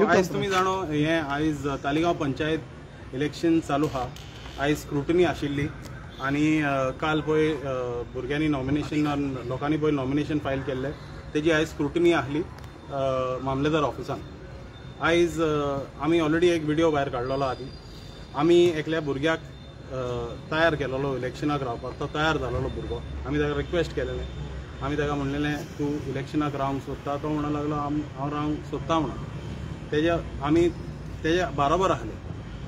आयज तुम्ही जाणो हे आयज तालिगांव पंचायत इलेक्शन चालू हा। आयज स्क्रुटनी आशिल्ली आनी काल पळय भुरग्यांनी नॉमिनेशन लोकांनी पळय नॉमिनेशन फायल केल्ले तेजी आयज स्क्रुटनी आसली मामलेदार ऑफिसान। आयज आमी ऑलरेडी एक व्हिडिओ भायर काडलेलो आदी। आमी एकल्या भुरग्याक तयार केलेलो इलेक्शनाक रावपाक, तो तयार जालेलो भुरगो। आमी ताका रिक्वेस्ट केलेलें, आमी ताका म्हणलेलें तूं इलेक्शनाक रावंक सोदता? तो म्हणूंक लागलो हांव रावंक सोदता म्हणून। आमी तेज्या बरोबर आसले,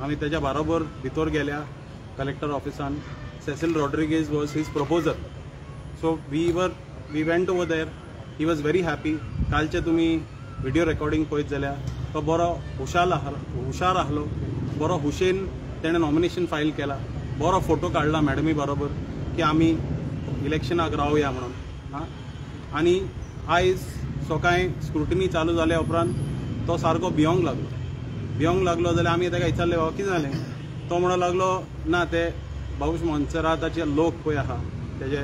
आमी तेज्या बरोबर भितर गेल्या कलेक्टर ऑफिसान। Cecil Rodrigues was his proposer, so we went over there. He was very happy. कालचे तुमी व्हिडिओ रेकॉर्डिंग पळयत जाल्यार तो बरो हुशार आसलो, बरो हुशेन तेणें नॉमिनेशन फायल केला, बरो फोटो काडला मॅडमी बरोबर की आमी इलेक्शनाक रावया म्हणून। आनी आयज सकाळीं स्क्रुटनी चालू जाल्या उपरांत तो सारको भियोंक लागलो जाल्यार आमी ताका विचारलें कितें जालें? तो म्हणूंक लागलो ना ते बाबूश मोन्सेराताचे लोक पळय आहा तेजे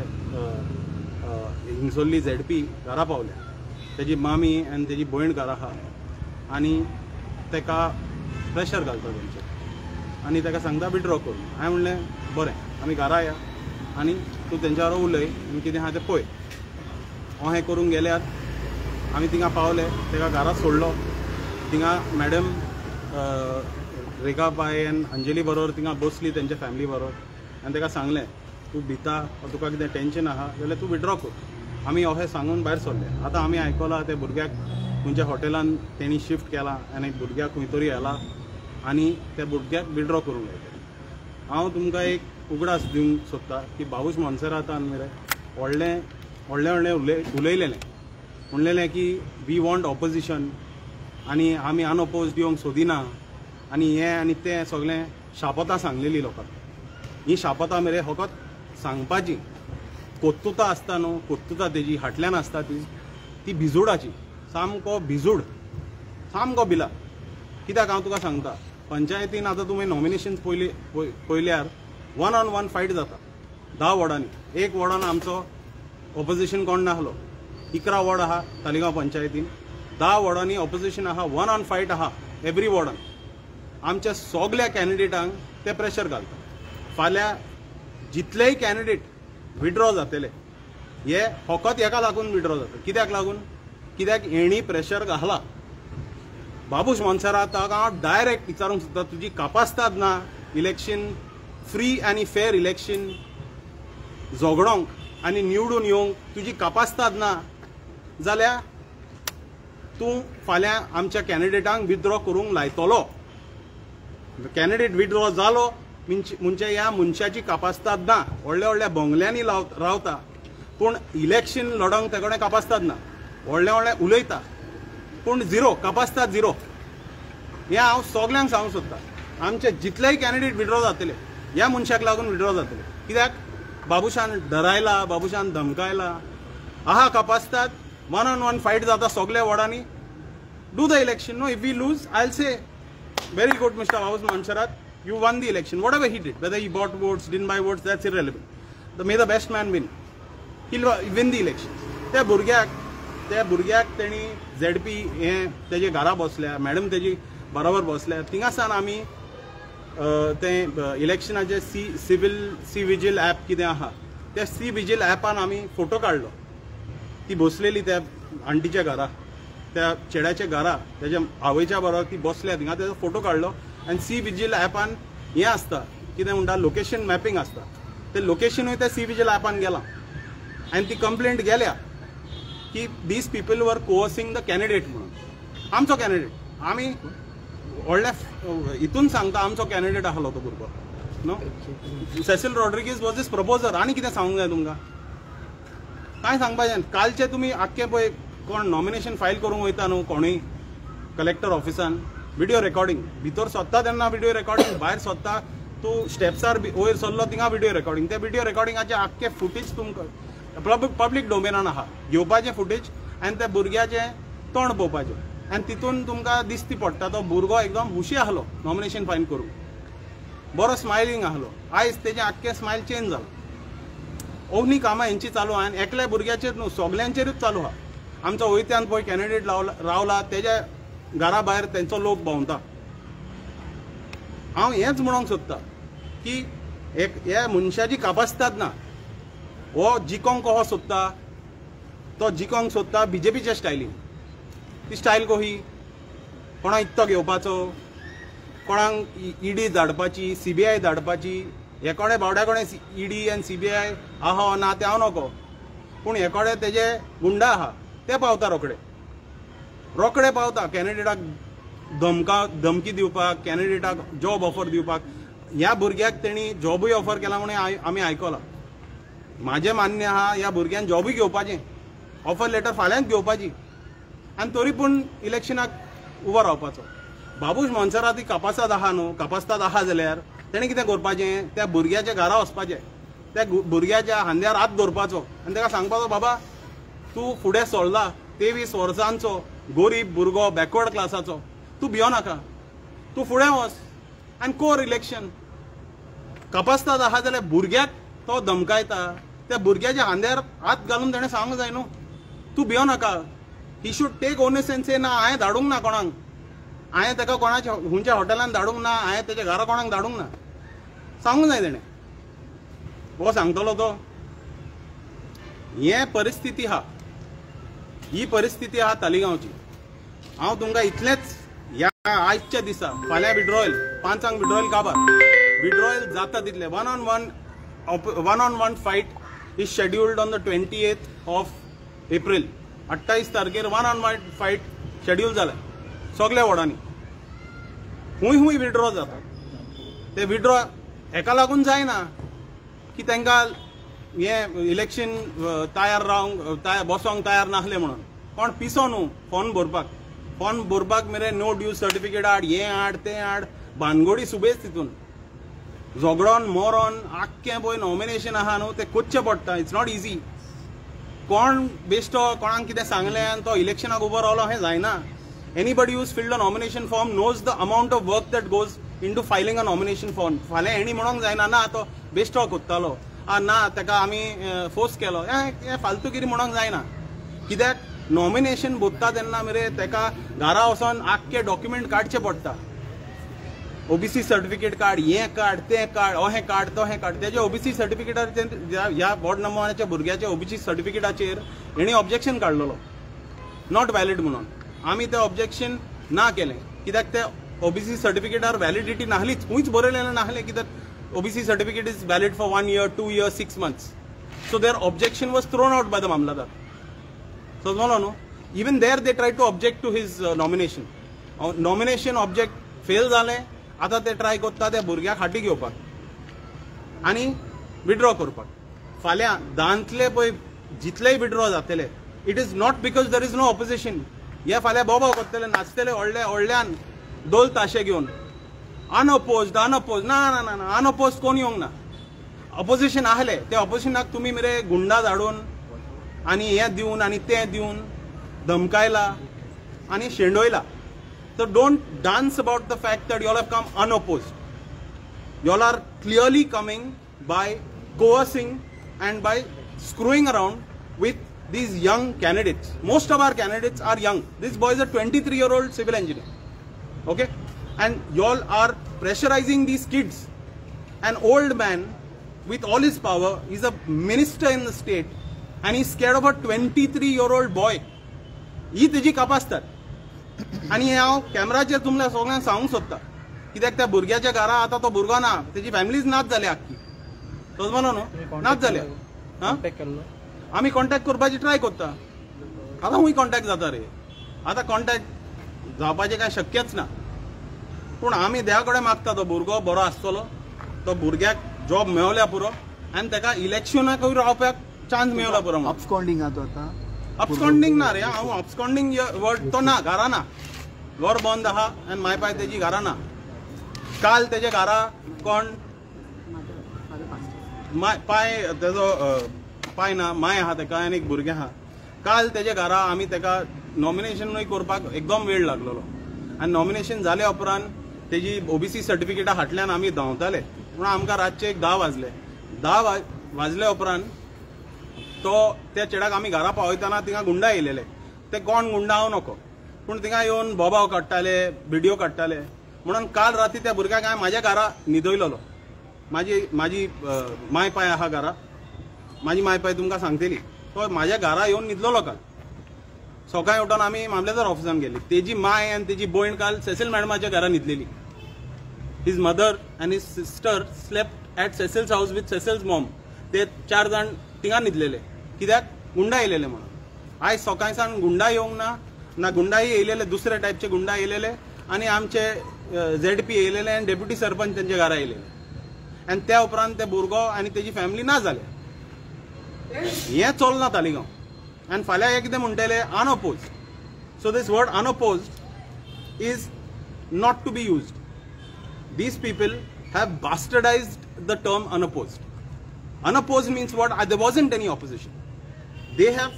हिंगसोल्ली ZP घरा पावल्या, तेजी मामी आनी तेजी भयण घरा आहा आनी तेका प्रेशर घालता तेंचे आनी ताका सांगता विड्रॉ करून। हांवें म्हणलें बरें आमी घरा या आनी तूं तेंच्या वांगडा उलय आनी कितें आहा तें पळय। अहें करून गेल्यार आमी थिंगा पावले, तेका घरा सोडलो। थिंगा मॅडम रेखाबाई आनी अंजली बरोबर थिंगा बसली तेंच्या फॅमिली बरोबर आनी ताका सांगलें तूं भिता तुका कितें टेन्शन आहा जाल्यार तूं विड्रॉ कर। आमी अशें सांगून भायर सरले। आतां आमी आयकलां ते भुरग्याक खंयच्या हॉटेलान तेणी शिफ्ट केला आनी भुरग्याक खंय तरी येला आनी त्या भुरग्याक विड्रॉ करूंक लायता। हांव तुमकां एक उगडास दिवंक सोदता की बाबूश मोन्सेरातान मरे व्हडलें उलयलेलें, म्हणलेलें की वी वॉन्ट ऑपोजिशन आनी आमी अनऑपोज्ड येवंक सोदिना आनी हें आनी तें सगळें शापतां सांगलेलीं लोकांक। ही शापतां मरे फकत सांगपाची, कोत्तुता आसता न्हू, कोत्तुता तेजी हाटल्यान आसता ती भिजूडाची, सामको भिजूड, सामको भिला। कित्याक हांव तुका सांगता, पंचायतीन आतां तुमी नॉमिनेशन पयल्यार 1-on-1 फायट जाता 10 वॉर्डांनी। एक वॉर्डान आमचो ऑपोजिशन कोण नासलो, 11 वॉर्ड आहा तालिगांव पंचायतीन, 10 वॉर्डांनी ऑपोजिशन आहा, 1-on फायट आहा एवरी वॉर्डान। आमच्या सगळ्या कॅन्डिडेटांक ते प्रेशर घालता। फाल्यां जितलेय कॅन्डिडेट विड्रॉ जातले हे फकत हेका लागून विड्रॉ जाता। कित्याक लागून? कित्याक हेणी प्रेशर घाला। बाबूश मोन्सेराताक हांव डायरेक्ट विचारूंक सोदता, तुजी कापास्ताद ना इलेक्शन फ्री आनी फेर इलेक्शन झगडोंक आनी निवडून येवंक तुजी कापास्ताद ना जाल्यार तूं फाल्यां आमच्या कॅन्डिडेटांक विड्रॉ करूंक लायतलो। कॅन्डिडेट विड्रॉ जालो म्हणजे ह्या मनशाची कापास्ताद ना। व्हडल्या बंगल्यांनी रावता पूण इलेक्शन लडोंक ते कडेन कापास्ताद ना, व्हडलें उलयता पूण झिरो, कापास्ताद झिरो। हें हांव सगळ्यांक सांगूंक सोदता। आमचे जितलेय कॅन्डिडेट विड्रॉ जातले ह्या मनशाक लागून विड्रॉ जातले। कित्याक? बाबूशान डरायला, बाबूशान धमकायला, आहा कापास्ताद 1-on-1 फायट जाता सगळ्या वॉर्डांनी। Do the election. No, if we lose I will say very good Mr. Babush Montserrat, you won the election, whatever he did, whether he bought votes, didn't buy votes, that's irrelevant. May the best man win, he'll win the election. त्या भुरग्याक तेणी ZP हे तेजे घरा बसल्या, madam तेजी बरोबर बसल्या। थिंगासान आमी ते इलेक्शनाचे सी विजील ॲप कितें आहा त्या सी विजील ॲपान आमी फोटो काडलो। ती बसलेली त्या आंटीच्या घरा, त्या चेड्याच्या घरा, त्याच्या आवयच्या बरोबर ती बसल्या थिंगा, तेजो फोटो काडलो। आनी सी विजील ॲपान हें आसता कितें म्हणटा लोकेशन मॅपिंग आसता, ते लोकेशनूय त्या सी विजील ॲपान गेलां आनी ती कंप्लेंट गेल्या की these people were कोअर्सिंग the candidate म्हणून। आमचो कॅन्डिडेट आमी व्हडल्या हितून सांगता, आमचो कॅन्डिडेट आसलो तो भुरगो न्हू। Cecil Rodrigues was his proposer. आनी कितें सांगूंक जाय तुमकां? कांय सांगपाचें। कालचे तुमी आख्खें पळय कोण नॉमिनेशन फायल करूंक वयता न्हू कोणूय कलेक्टर ऑफिसान, व्हिडिओ रेकॉर्डिंग भितर सोदता तेन्ना व्हिडिओ रेकॉर्डिंग, भायर सोदता तूं स्टेप्सार वयर सरलो थिंगा व्हिडिओ रेकॉर्डिंग। त्या व्हिडिओ रेकॉर्डिंगाचे आख्खे फुटेज तुमकां पब्लीक डोमेनान आहा, घेवपाचें फुटेज आनी त्या भुरग्याचें तोंड पळोवपाचें आनी तितून तुमकां दिश्टी पडटा तो भुरगो एकदम हुशी आसलो नॉमिनेशन फायल करूंक, बरो स्मायलिंग आसलो। आयज तेजें आख्खें स्मायल चेंज जालां। ओनी कामां हेंची चालू आहा आनी एकल्या भुरग्याचेर न्हू सगल्यांचेरूच चालू आहा। आमचो वयत्यान पळय कॅन्डिडेट रावला तेजे घरा भायर तेंचो लोक भोंवता. हांव हेंच म्हणूंक सोदता की ह्या मनशाची कापासतात ना. हो जिकोंक कहो सोदता, तो जिकोंक सोदता बीजेपीच्या स्टायलीन. ती स्टायल कशी, कोणाक इत्तो घेवपाचो, कोणाक ईडी धाडपाची, CBI धाडपाची. हे कोणे बावड्या कोणे ईडी आनी CBI आहा ना ते हांव नको, पूण हे कोणे तेजे गुंडा आहा ते पावता रोखडे पावता कॅन्डिडेटाक धमकी दिवपाक, कॅन्डिडेटाक जॉब ऑफर दिवपाक. ह्या भुरग्याक तेणी जॉबूय ऑफर केला म्हणून आमी आयकलां. म्हाजें मान्य आहा ह्या भुरग्यान जॉबूय घेवपाचें, ऑफर लेटर फाल्यांच घेवपाची आनी तरी पूण इलेक्शनाक उबो रावपाचो. बाबूश मोन्सेरात कापासात आहा न्हू, कापासतात आहा जाल्यार तेणें कितें करपाचें, त्या भुरग्याच्या घरा वचपाचें, त्या भुरग्याच्या हांद्यार हात दवरपाचो आनी ताका सांगपाचो बाबा तूं फुडें सरला 23 वर्सांचो गरीब भुरगो बॅकवर्ड क्लासाचो, तूं भियो नाका, तूं फुडें वच आनी कोर इलेक्शन. कापासतात आहा जाल्यार भुरग्याक तो धमकायता, त्या भुरग्याच्या हांद्यार हात घालून ताणें सांगूंक जाय न्हू तूं भियो नाका. ही शूड टेक ओनस एंड से ना हांवें धाडूंक ना कोणाक, हांवें ताका कोणाच्या खंयच्या हॉटेलान धाडूंक ना, हांवें तेच्या घरा कोणाक धाडूंक ना, सांगूंक जाय तेणें. हो सांगतलो तो. हे परिस्थिती आहा, ही परिस्थिती आहा तालिगांवची. हांव तुमकां इतलेंच ह्या आयच्या दिसा फाल्यां विड्रॉयल 5 विड्रॉयल काबार विड्रॉयल जाता तितले 1-on-1 fight is scheduled on the 28th of April. 28 तारखेर 1-on-1 फायट शेड्यूल जालें सगळ्या वॉर्डांनी. खूंय विड्रॉ जाता. ते विड्रॉ हेका लागून जायना की तांकां हे इलेक्शन तयार रावंक बसोंक तयार नासले म्हणून. कोण पिसो न्हू फॉर्म भरपाक मेरेन नो ड्यूज सर्टिफिकेट हाड, हे हाड ते हाड, भानगडी सुबेज तितून झगडोन मोरोन आख्खें पळय नॉमिनेशन आहा न्हू तें कोच्चें पडटा. It's not easy. कोण बेश्टो कोणाक कितें सांगलें आनी तो इलेक्शनाक उबो रावलो हें जायना. Anybody who's filled a nomination form knows the amount of work that goes into filing a nomination form. फाल्यां हेणी म्हणूंक जायना ना तो बेश्टो कोत्तालो, ना ताका आमी फोर्स केलो, हें फालतूगिरी म्हणूंक जायना. कित्याक नॉमिनेशन भरता तेन्ना मेरेन ताका घरा वचोन आख्खे डॉक्युमेंट काडचे पडटा. OBC सर्टिफिकेट काड, हें काड तें काड, अहें काड तो हें काड. तेजे OBC सर्टिफिकेटाचेर ह्या वॉर्ड नंबराच्या भुरग्याच्या OBC सर्टिफिकेटाचेर हेणी ऑब्जेक्शन काडलेलो नॉट वॅलीड म्हणून. आमी तें ऑब्जेक्शन ना केलें कित्याक ते OBC सर्टिफिकेटार वॅलिडिटी नाहलीच, खंयच बरयलेलें नाहलें कित्याक OBC certificate is valid for 1 year, 2 years, 6 months. So their objection was thrown out by the Mamladar. So no. Even there they tried to object to his nomination. Nomination object fail जालें. आता ते try करता त्या भुरग्याक हाटी घेवपाक आनी withdraw करपाक. फाल्यां दांतले पळय जितलेय विड्रॉ जातले it is not because there is no opposition. हे फाल्यां बोबाव करतले, नाचतले व्हडल्यान दोल ताशे घेवन अनअपोज ना अनअपोज कोण येवंक ना. ऑपोजिशन आहले ते ऑपोजिशनाक तुमी मेरे गुंडा धाडून आनी हें दिवन आनी तें दिवन धमकायला आनी शेंडोयला. So don't dance about the fact that you all have come unopposed. You all are clearly coming by coercing and by screwing around with these young candidates. Most of our candidates are young. This boy is a 23-year-old civil engineer. Okay? And you all are pressurizing these kids. An old man with all his power, he's a minister in the state and he's scared of a 23-year-old boy. ही तेजी कापासतात. आनी हांव कॅमेराचेर तुमल्या सगळ्यांक सांगूंक सोदता कित्याक त्या भुरग्याच्या घरा आतां तो भुरगो ना, तेजी फॅमिलीच नाच जाल्या आख्खी. तोच म्हणो न्हू नाच जाल्या. आमी कॉन्टॅक्ट करपाची ट्राय करता. आतां खूंय कॉन्टॅक्ट जाता रे. आतां कॉन्टॅक्ट जावपाचें कांय शक्यच ना. पूण आमी देवा कडेन मागता तो भुरगो बरो आसतलो, तो भुरग्याक जॉब मेळल्या पुरो आनी ताका इलेक्शनाकूय रावपाक चान्स मेळला पुरो. अपस्कॉन्डिंग आहा तो आतां. अपस्कॉन्डिंग ना रे. हांव अपस्कॉन्डिंग वर्ड तो ना. घरा ना, घर बंद आहा आनी माय पाय तेजी घरा ना. काल तेजे घरा कोण पाय तेजो पाय ना, माय आहा तेका आनी एक भुरगें आहा. काल तेजे घरा आमी तेका नॉमिनेशनूय करपाक एकदम वेळ लागलेलो आनी नॉमिनेशन जाल्या उपरांत तेजी OBC सर्टिफिकेटा फाटल्यान आमी धांवताले. पूण आमकां रातचे 10 वाजले. 10 वाजल्या उपरांत तो त्या चेडाक आमी घरा पावयतना थिंगा गुंडा येयलेले. ते कोण गुंडा हांव नको. पूण थिंगा येवन बोबाव काडटाले व्हिडिओ काडटाले म्हणून काल राती त्या भुरग्याक हांवें म्हाज्या घरा न्हिदयलोलो म्हाजी माय पाय आहा घरा म्हाजी माय पाय तुमकां सांगतली तो म्हाज्या घरा येवन न्हिदलोलो काल सकाळीं उठून आमी मामलेदार ऑफिसान गेली तेजी माय आनी तेजी भयण काल सेसील मॅडमाच्या घरा न्हिदलेली हिज मदर आनी his sister slept at Cecil's house with Cecil's mom ते 4 जाण थिंगा न्हिदलेले कित्याक गुंडा येयलेले म्हणून आयज सकाळींसान गुंडा येवंक ना गुंडाही येयलेले दुसरे टायपचे गुंडा येयलेले आनी आमचे ZP येयलेले आनी डेप्युटी सरपंच तेंच्या घरा येयलेले आनी त्या उपरांत ते भुरगो आनी तेजी फॅमिली ना जाले हें चलना तालिगांव आनी फाल्यां हे कितें म्हणटले unopposed so this word unopposed is not to be used these people have bastardized the term unopposed. Unopposed means what? There wasn't any opposition. They have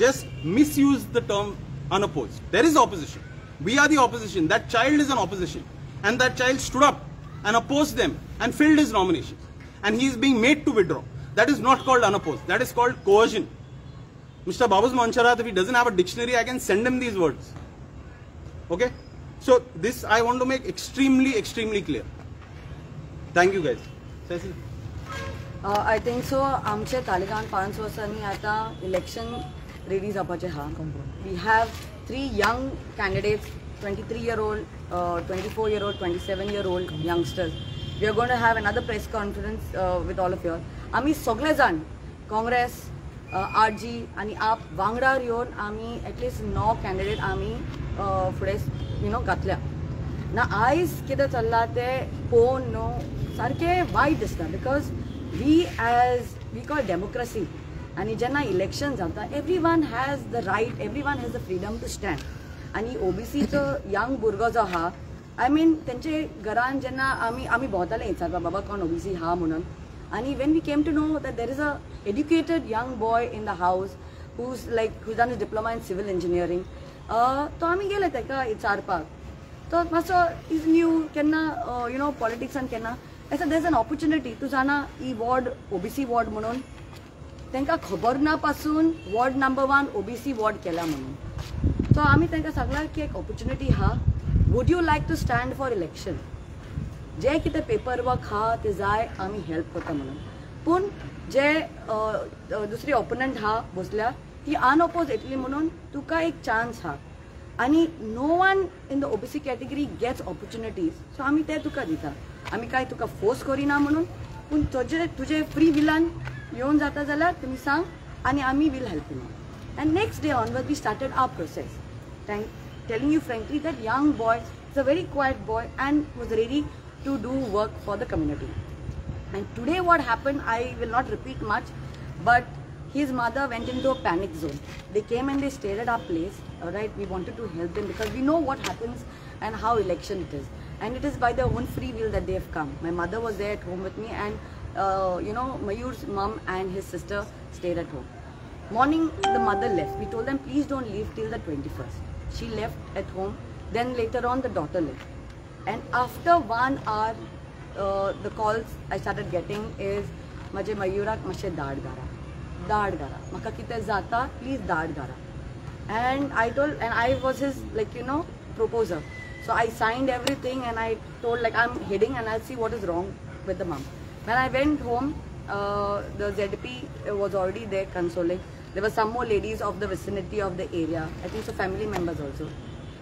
just misused the term unopposed. There is opposition. We are the opposition. That child is an opposition. And that child stood up and opposed them and filled his nominations. And he is being made to withdraw. That is not called unopposed. That is called coercion. Mr. Babus Mancharat, if he doesn't have a dictionary, I can send him these words. Okay? So this I want to make extremely clear. Thank you guys. Cecil. I think so. आमचे तालिगांव 5 वर्सांनी आता election ready जावपाचे हा. We have 3 young candidates, 23-year-old, 24-year-old, 27-year-old youngsters. We are going to have another press conference with all of you. आम्ही सगळे जाण Congress RG आणि आप वांगडार येवन आम्ही एटलीस्ट 9 कॅन्डिडेट आम्ही फुडें घातल्या ना आयज कितें चल्लां तें पळोवन न्हू सारकें वायट दिसता बिकॉज वी कॉल डेमोक्रेसी आनी जेन्ना इलेक्शन जाता everyone has the right everyone has the freedom to stand आनी OBCचो यंग भुरगो जो आहा आय मीन तेंचे घरान जेन्ना आमी भोंवताले विचारपा बाबा कोण OBC हा म्हणून आनी when we came to know that there is a educated young boy in the house who's done his diploma in civil engineering तो आमी गेले तेका विचारपाक तो मातसो इज न्यू केन्ना पॉलिटिक्सान केन्ना ऐसा देर इज एन ऑपॉर्च्युनिटी तूं जाणा ही वॉर्ड OBC वॉर्ड म्हणून तांकां खबर ना पासून वॉर्ड नंबर 1 OBC वॉर्ड केला म्हणून सो आमी तांकां सांगलां की एक ऑपॉर्च्युनिटी हा would you like to stand for election जे कितें पेपर वर्क हा ते जाय आमी हेल्प करता म्हणून पूण जे दुसरी ऑपोनंट हा बसल्या ती अनअपोज येतली म्हणून तुका एक चान्स हा आनी no one in the OBC category gets opportunities so आमी ते तुका दिता आमी काय तुका फोर्स करिना म्हणून पूण तुजे फ्री विलान येवन जाता जाल्यार तुमी सांग आनी आमी will help you and next day onward we started our process telling you frankly that young boy is a very quiet boy and was ready to do work for the community and today what happen I will not repeat much but his mother went into a panic zone. They came and they stayed at our place. Right, we wanted to help them because we know what happens and how election it is. And it is by their own free will that they have come. My mother was there at home with me, and Mayur's mom and his sister stayed at home. Morning, the mother left. We told them, please don't leave till the 21st. She left at home. Then later on, the daughter left. And after 1 hour, the calls I started getting is, "Maje Mayurak mashe daad gara. Daad gara. Maka kite zata, please daad gara." And I told, and I was his proposer. So I signed everything and I told I'm heading and I'll see what is wrong with the mom. When I went home, the ZP was already there consoling. There were some more ladies of the vicinity of the area. I think so family members also.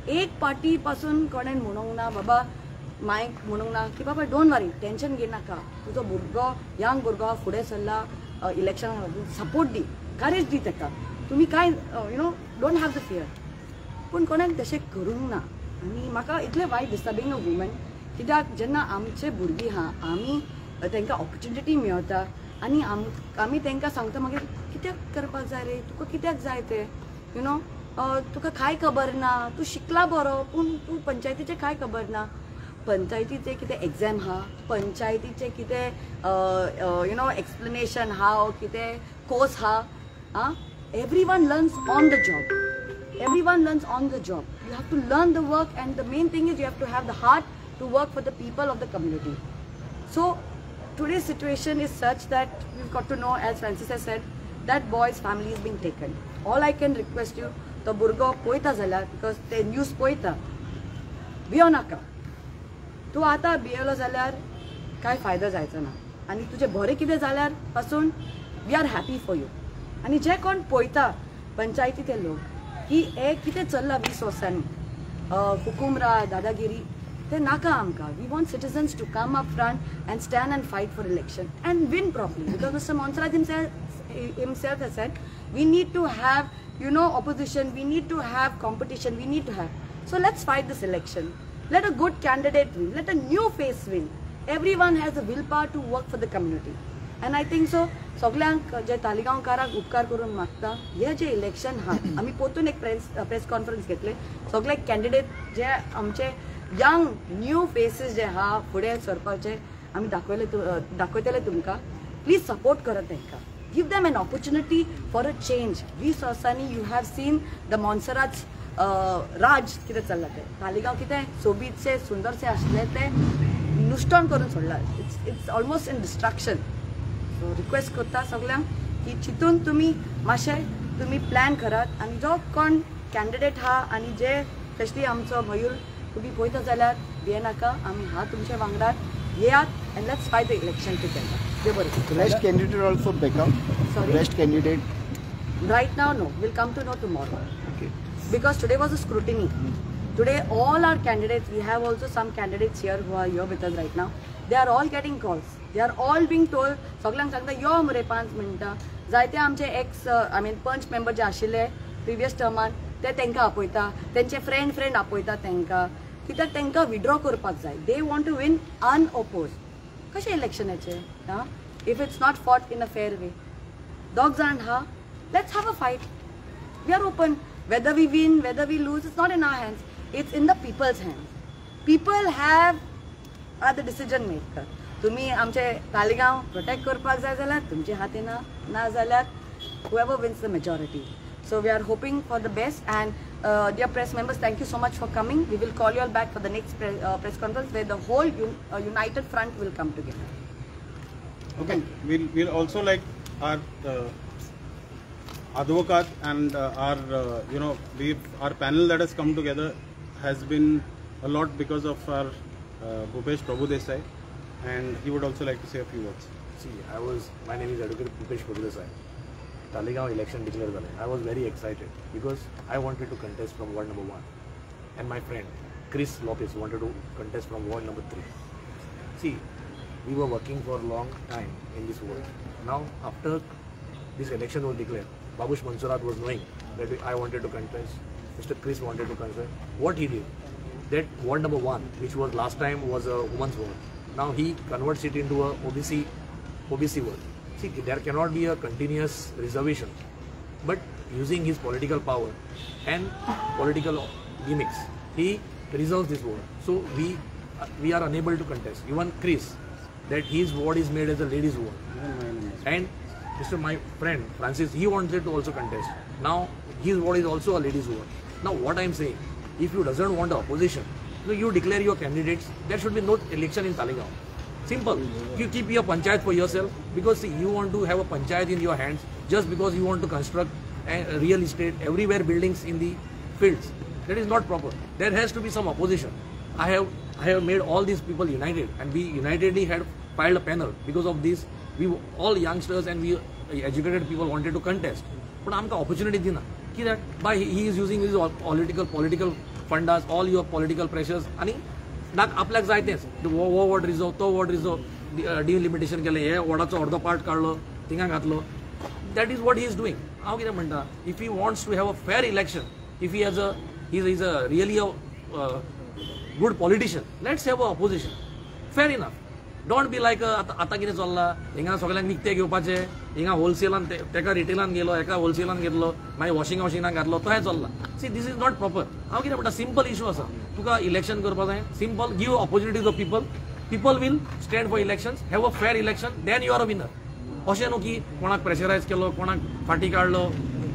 एक party पासून कोणें म्हणूंक ना बाबा मायक म्हणूंक ना की बाबा डोंट वरी टेंशन घे नाका तुजो भुरगो यंग भुरगो फुडें सरला इलेक्शनाक सपोर्ट दी करेज दी ताका तुमी कांय डोंट हॅव द फियर पूण कोणाक तशें करूंक ना आनी म्हाका इतलें वायट दिसता बींग अ वुमन कित्याक जेन्ना आमचे भुरगीं हा आमी तांकां ऑपॉर्च्युनिटी मेळटा आनी आमी तांकां सांगता मागीर कित्याक करपाक जाय रे तुका कित्याक जाय ते तुका कांय खबर ना तूं शिकला बरो पूण तूं पंचायतीचें कांय खबर ना पंचायतीचे कितें एग्जाम हा पंचायतीचे कितें एक्सप्लेनेशन हा कितें कोर्स हा everyone learns on the job everyone learns on the job. You have to learn the work, and the main thing is you have to have the heart to work for the people of the community. So today's situation is such that we've got to know, as Francis has said, that boy's family is being taken. All I can request you, तो भुरगो पळयता जाल्यार because ते news पळयता भियो नाका तूं आतां भियेलो जाल्यार कांय फायदो जायचो ना आनी तुजें बरें कितें जाल्यार पासून we are happy for you आनी जे कोण पळयता पंचायतीचे लोक की हे कितें चल्लां 20 वर्सांनी हुकुमराज दादागिरी ते नाका आमकां we want citizens to come up front and stand and fight for election and win properly because mister Monsarraj himself has said we need to have opposition, we need to have competition, we need to have. So let's fight this election. Let a good candidate win, let a new face win. Everyone has the willpower to work for the community. And I think so, सगळ्यांक जे तालिगांवकारांक उपकार करून मागता हे जे election हा आम्ही पोतून एक प्रेस कॉन्फरन्स घेतले सगळे कॅन्डिडेट जे आमचे यंग न्यू फेसीस जे हा फुडें सरपाचे आमी दाखयतले तुमकां प्लीज सपोर्ट करत तांकां give them an opportunity for a change 20 वर्सांनी you have seen the Monsarraj राज कितें चल्लां तें तालिगांव कितें सोबीतशे सुंदरशे आसले ते नुस्टोण करून सोडला it's almost in destruction so request करता सगळ्यांक की चिंतून तुमी मातशें तुमी प्लॅन करात आनी जो कोण कॅन्डिडेट हा आनी जे स्पेशली आमचो मयूर तुमी पळयता जाल्यार भियेनाका आमी हा तुमचे वांगडा येयात and let's fight the election together देव बरें Best candidate also become. Sorry? Best candidate. Right now, no. We'll come to know tomorrow. Okay. Because today was a scrutiny. Today, all our candidates, we have also some candidates here who are here with us right now. They are all getting calls. They are all being told, सगळ्यांक सांगता यो मरे 5 मिनटां. जायते आमचे x पंच member जे आशिल्ले previous टर्मान ते तांकां आपयता तेंचे फ्रेंड आपयता तांकां कित्याक तांकां विड्रॉ करपाक जाय they want to win unopposed कशें इलेक्शनाचे हां if it's not fought in a fair way दोग जाण हा let's have a fight we are open whether we win whether we lose it's not in our hands it's in the people's hands people are the decision maker तुम्ही आमचे Taleigao protect करपाक जाय जाल्यार तुमचे हातीन ना जाल्यार whoever wins the majority so we are hoping for the best and dear press members thank you so much for coming we will call you all back for the next press conference where the whole united front will come together okay we'll also like our advocate and our our panel that has come together has been a lot because of our Bhupesh Prabhudesai and he would also like to say a few words. See, my name is Advocate Bhupesh Prabhudesai. Talegaon election declared zale. I was very excited because I wanted to contest from ward number 1 and my friend Chris Lopez wanted to contest from ward number 3. See, we were working for a long time in this ward. Now after this election was declared, Babush Monsarraj was knowing that I wanted to contest, Mr. Chris wanted to contest. What he did, that ward number 1, which was last time was a woman's ward, now he converts it into a OBC ward. See, there cannot be a continuous reservation, but using his political power and political gimmicks, he reserves this ward. So we are unable to contest. Even Chris, that his ward is made as a ladies' ward, and my friend Francis, he wanted to also contest. Now his ward is also a ladies' ward. Now what I am saying, if you doesn't want the opposition, so you declare your candidates. There should be no election in Talegaon. Simple. You keep your panchayat for yourself because see, you want to have a panchayat in your hands just because you want to construct real estate everywhere, buildings in the fields. That is not proper. There has to be some opposition. I have made all these people united, and we unitedly had filed a panel because of this. We all youngsters and we educated people wanted to contest, but आमका opportunity dina. Ki that by he is using his political fundas, all your political pressures, आणि नाक आपल्याक जाय तेच वो ward reserve तो ward reserve delimitation केलें हे वॉर्डाचो अर्दो पार्ट काडलो थिंगा घातलो that is what he is doing हांव कितें म्हणटा if he wants to have a fair election if he is a really a good politician let's have a opposition fair enough don't be like आतां कितें चल्लां हिंगा सगळ्यांक विकते घेवपाचे हिंगा होलसेलान तेका रिटेलान गेलो एका होलसेलान घेतलो मागीर वॉशिंग मशिनाक घातलो तो हें चल्लां see this is not proper हांव कितें म्हणटा सिंपल इशू आसा तुका इलेक्शन करपा जाय simple give opportunity to people will stand for elections have a fair election then you are a winner अशें न्हू की कोणाक प्रेशरायज केलो कोणाक फाटी काडलो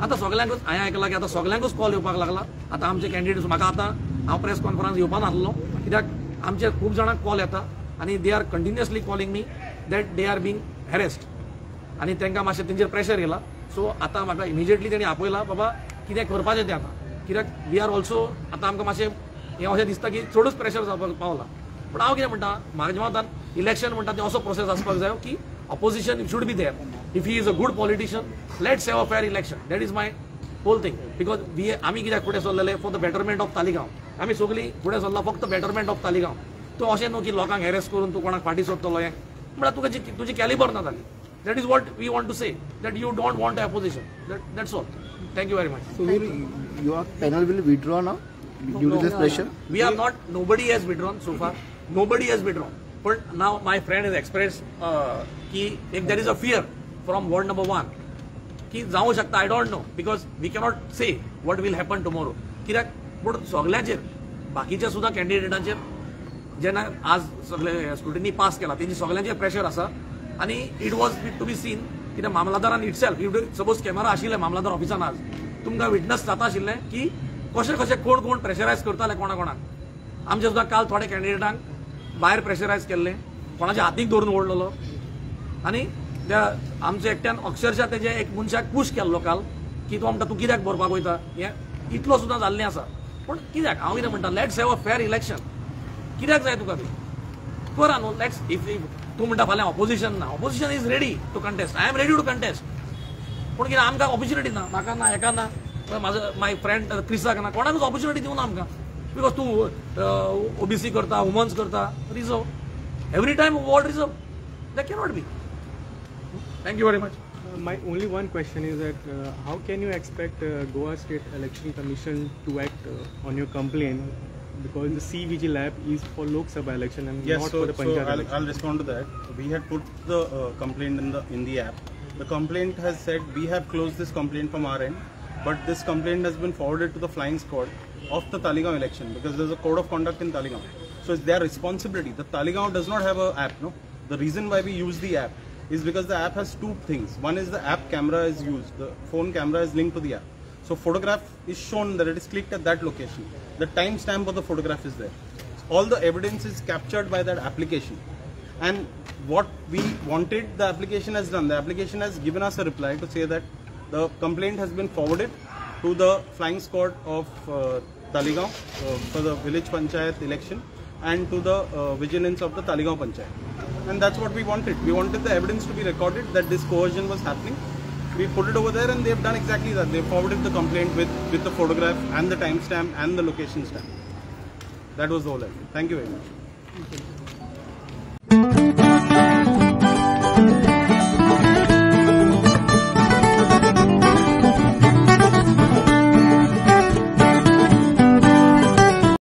आतां सगळ्यांकूच हांवें आयकलां की आतां सगळ्यांकूच कॉल येवपाक लागला आतां आमचे कॅन्डिडेट्स म्हाका आतां हांव प्रेस कॉन्फरन्स येवपा नासलो कित्याक आमचे खूब जाणांक कॉल येता आणि they are continuously calling me that they are being harassed आणि तांकां मातशें तेंचेर प्रेशर येयला सो आतां म्हाका इमिजिएटली तेणी आपयला बाबा कितें करपाचें तें आतां कित्याक वी आर ऑल्सो आतां आमकां मातशें हें अशें दिसता की चडूच प्रेशर जावपाक पावला पूण हांव कितें म्हणटा म्हाज्या मतान इलेक्शन म्हणटा तें असो प्रोसेस आसपाक जाय की opposition should be there if he is a good politician let's have a fair election that is my whole thing because आमी कित्याक फुडें सरलेले for the betterment of Taleigao आमी सगळीं फुडें सरला फक्त बेटरमेंट ऑफ तालिगांव तो अशें न्हू की लोकांक हॅरेस करून तूं कोणाक फाटी सोडटलो हें म्हळ्यार तुका तुजी कॅलिबर ना जाली that is what we want to say that you don't want opposition that's all thank you very much So your panel will withdraw now due to this pressure? We are not, nobody has withdrawn so far. Nobody has withdrawn. But now my friend has expressed if there is a fear from ward number 1, ki जाऊ शकता, I don't know, because we cannot say what will happen tomorrow. कित्याक पण सगळ्यांचेर बाकीच्या सुद्धा कॅन्डिडेटांचेर जेन्ना आज सगळे स्टुडंटनी pass केला तेंची सगळ्यांचेर प्रेशर आसा आनी it was to be seen कित्याक मामलादारान इटसेल्फ इफ सपोज कॅमेरा आशिल्ले मामलादार ऑफिसान आज तुमकां विटनस जाता आशिल्लें की कशें कशें कोण कोण प्रेशरायज करताले कोणा कोणाक आमचे सुद्दां काल थोडे कॅन्डिडेटांक भायर प्रेशरायज केल्ले कोणाच्या हातीक धरून ओडलेलो आनी आमच्या एकट्यान अक्षरशः तेजे एक मनशाक पुश केल्लो काल की तो म्हणटा तूं कित्याक भरपाक वयता हें इतलो सुद्दां जाल्लें आसा पूण कित्याक हांव कितें म्हणटा let's have a fair election कित्याक जाय तुका ती करा न्हू लेट्स इफ तूं म्हणटा फाल्यां ऑपोजिशन ना opposition is ready to contest I am ready to contest पूण कितें आमकां ऑपॉर्च्युनिटी ना म्हाका ना हेका ना म्हाजो माय फ्रेंड क्रिसाक ना कोणाकूच ऑपॉर्च्युनिटी दिवना आमकां बिकॉज तूं ओबीसी करता वुमन्स करता reserve every time ward reserve that cannot be thank you very much My only one question is that how can you expect Goa State Election Commission to act on your complaint because the CVG lab is for Lok Sabha election and Yes, not for the Punjab election? I'll respond to that. We had put the complaint in the app. The complaint has said we have closed this complaint from our end, but this complaint has been forwarded to the flying squad of the Talegaon election because there's a code of conduct in Talegaon. So it's their responsibility. The Talegaon does not have an app, no? The reason why we use the app is because the app has two things. One is the app camera is used. The phone camera is linked to the app. So photograph is shown that it is clicked at that location. The timestamp of the photograph is there. All the evidence is captured by that application. And what we wanted, the application has done. The application has given us a reply to say that the complaint has been forwarded to the flying squad of Talegaon for the village panchayat election and to the vigilance of the Talegaon panchayat. And that's what we wanted. We wanted the evidence to be recorded that this coercion was happening. We put it over there and they've done exactly that. They forwarded the complaint with the photograph and the timestamp and the location stamp. That was the whole idea. Thank you very much.